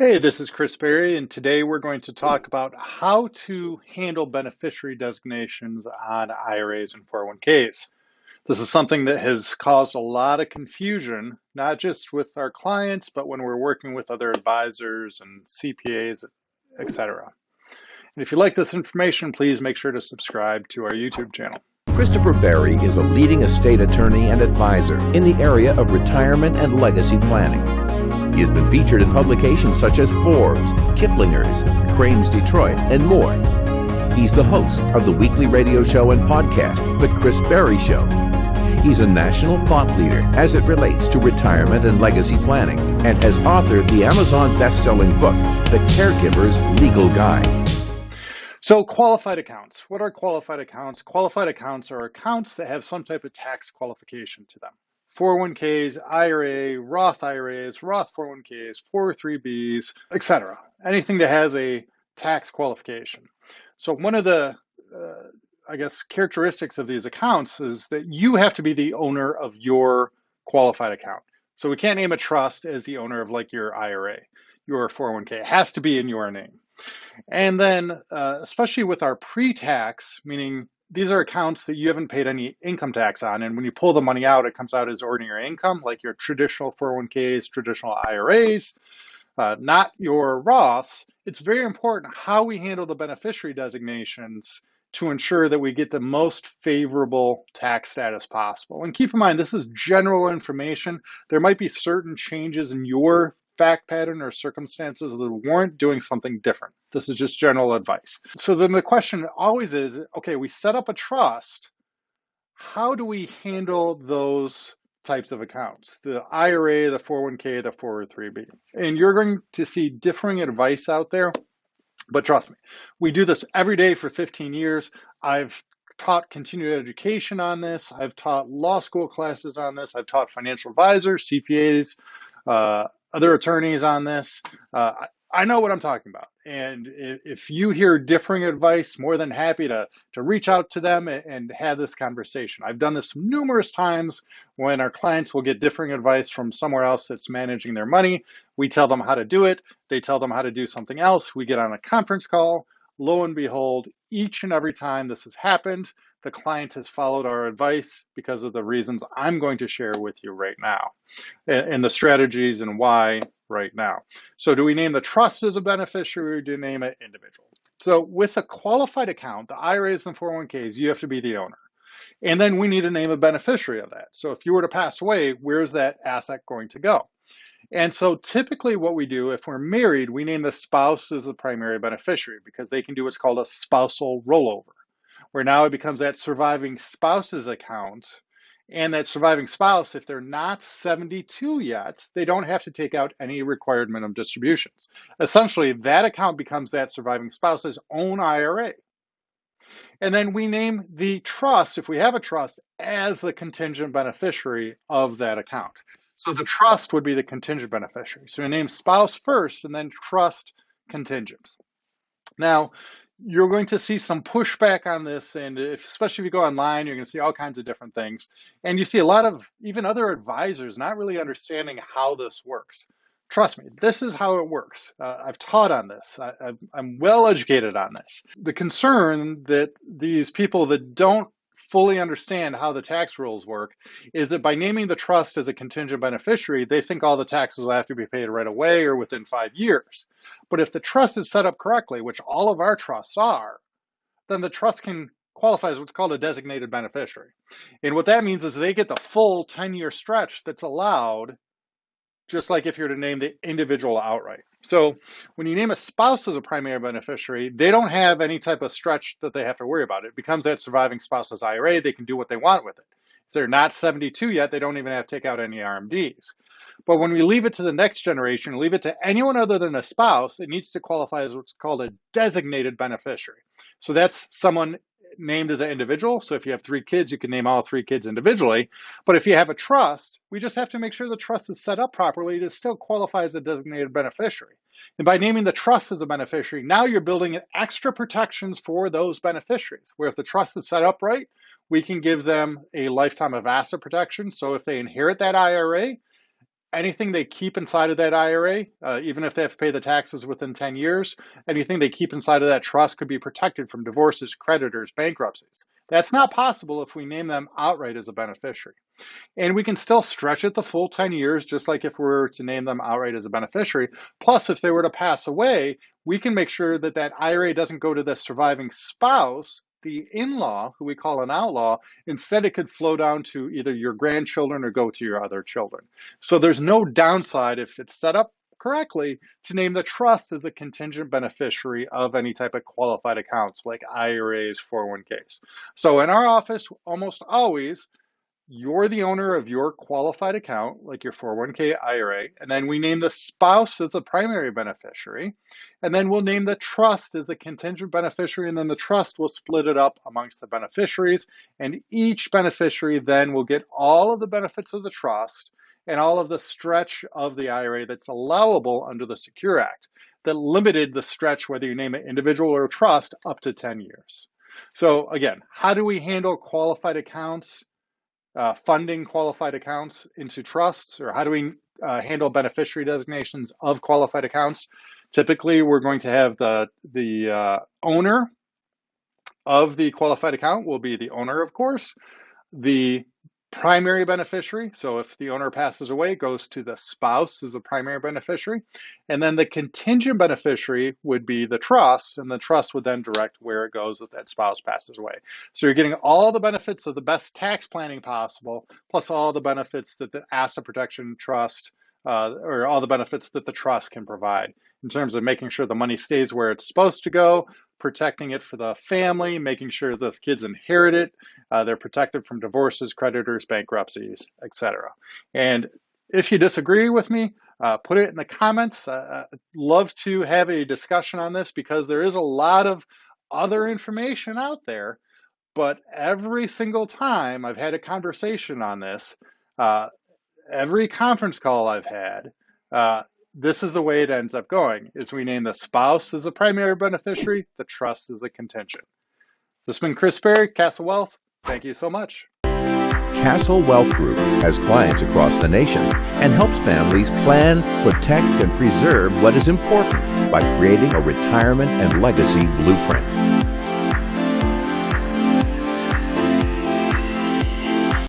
Hey, this is Chris Berry, and today we're going to talk about how to handle beneficiary designations on IRAs and 401ks. This is something that has caused a lot of confusion, not just with our clients, but when we're working with other advisors and CPAs, etc. And if you like this information, please make sure to subscribe to our YouTube channel. Christopher Berry is a leading estate attorney and advisor in the area of retirement and legacy planning. He has been featured in publications such as Forbes, Kiplinger's, Crane's Detroit, and more. He's the host of the weekly radio show and podcast, The Chris Berry Show. He's a national thought leader as it relates to retirement and legacy planning, and has authored the Amazon best-selling book, The Caregiver's Legal Guide. So qualified accounts. What are qualified accounts? Qualified accounts are accounts that have some type of tax qualification to them. 401ks, IRA, Roth IRAs, Roth 401ks, 403bs, etc. Anything that has a tax qualification. So one of the, characteristics of these accounts is that you have to be the owner of your qualified account. So we can't name a trust as the owner of like your IRA, your 401k. It has to be in your name. And then, especially with our pre-tax, meaning these are accounts that you haven't paid any income tax on. And when you pull the money out, it comes out as ordinary income, like your traditional 401ks, traditional IRAs, not your Roths. It's very important how we handle the beneficiary designations to ensure that we get the most favorable tax status possible. And keep in mind, this is general information. There might be certain changes in your fact pattern or circumstances that warrant doing something different. This is just general advice. So then the question always is, okay, we set up a trust. How do we handle those types of accounts? The IRA, the 401k, the 403b. And you're going to see differing advice out there. But trust me, we do this every day for 15 years. I've taught continuing education on this. I've taught law school classes on this. I've taught financial advisors, CPAs, other attorneys on this. I know what I'm talking about. And if you hear differing advice, more than happy to reach out to them and have this conversation. I've done this numerous times when our clients will get differing advice from somewhere else that's managing their money. We tell them how to do it. They tell them how to do something else. We get on a conference call. Lo and behold, each and every time this has happened, the client has followed our advice because of the reasons I'm going to share with you right now, and the strategies and why right now. So do we name the trust as a beneficiary or do we name it individual? So with a qualified account, the IRAs and 401ks, you have to be the owner. And then we need to name a beneficiary of that. So if you were to pass away, where's that asset going to go? And so typically what we do, if we're married, we name the spouse as the primary beneficiary because they can do what's called a spousal rollover, where now it becomes that surviving spouse's account. And that surviving spouse, if they're not 72 yet, they don't have to take out any required minimum distributions. Essentially, that account becomes that surviving spouse's own IRA. And then we name the trust, if we have a trust, as the contingent beneficiary of that account. So the trust would be the contingent beneficiary. So we name spouse first and then trust contingent. Now, you're going to see some pushback on this, and especially if you go online, you're going to see all kinds of different things. And you see a lot of even other advisors not really understanding how this works. Trust me, this is how it works. I've taught on this. I'm well educated on this. The concern that these people that don't fully understand how the tax rules work is that by naming the trust as a contingent beneficiary, they think all the taxes will have to be paid right away or within 5 years. But if the trust is set up correctly, which all of our trusts are, then the trust can qualify as what's called a designated beneficiary. And what that means is they get the full 10-year stretch that's allowed, just like if you're to name the individual outright. So when you name a spouse as a primary beneficiary, they don't have any type of stretch that they have to worry about. It becomes that surviving spouse's IRA. They can do what they want with it. If they're not 72 yet, they don't even have to take out any RMDs. But when we leave it to the next generation, leave it to anyone other than a spouse, it needs to qualify as what's called a designated beneficiary. So that's someone named as an individual. So if you have 3 kids, you can name all 3 kids individually. But if you have a trust, we just have to make sure the trust is set up properly to still qualify as a designated beneficiary. And by naming the trust as a beneficiary, now you're building in extra protections for those beneficiaries, where if the trust is set up right, we can give them a lifetime of asset protection. So if they inherit that IRA, anything they keep inside of that IRA, even if they have to pay the taxes within 10 years, anything they keep inside of that trust could be protected from divorces, creditors, bankruptcies. That's not possible if we name them outright as a beneficiary. And we can still stretch it the full 10 years, just like if we were to name them outright as a beneficiary. Plus, if they were to pass away, we can make sure that that IRA doesn't go to the surviving spouse, the in-law, who we call an outlaw. Instead, it could flow down to either your grandchildren or go to your other children. So there's no downside if it's set up correctly to name the trust as a contingent beneficiary of any type of qualified accounts like IRAs, 401ks. So in our office, almost always, you're the owner of your qualified account, like your 401k IRA, and then we name the spouse as a primary beneficiary, and then we'll name the trust as the contingent beneficiary, and then the trust will split it up amongst the beneficiaries, and each beneficiary then will get all of the benefits of the trust and all of the stretch of the IRA that's allowable under the Secure Act that limited the stretch, whether you name it individual or trust, up to 10 years. So again, how do we handle qualified accounts? Funding qualified accounts into trusts, or how do we handle beneficiary designations of qualified accounts? Typically, we're going to have the owner of the qualified account will be the owner, of course. The primary beneficiary, so if the owner passes away, goes to the spouse as a primary beneficiary. And then the contingent beneficiary would be the trust, and the trust would then direct where it goes if that spouse passes away. So you're getting all the benefits of the best tax planning possible, plus all the benefits that the asset protection trust, or all the benefits that the trust can provide in terms of making sure the money stays where it's supposed to go, protecting it for the family, making sure the kids inherit it, they're protected from divorces, creditors, bankruptcies, etc. And if you disagree with me, put it in the comments. I'd love to have a discussion on this because there is a lot of other information out there, but every single time I've had a conversation on this, every conference call I've had, this is the way it ends up going, is we name the spouse as the primary beneficiary, the trust as the contingent. This has been Chris Berry, Castle Wealth. Thank you so much. Castle Wealth Group has clients across the nation and helps families plan, protect, and preserve what is important by creating a retirement and legacy blueprint.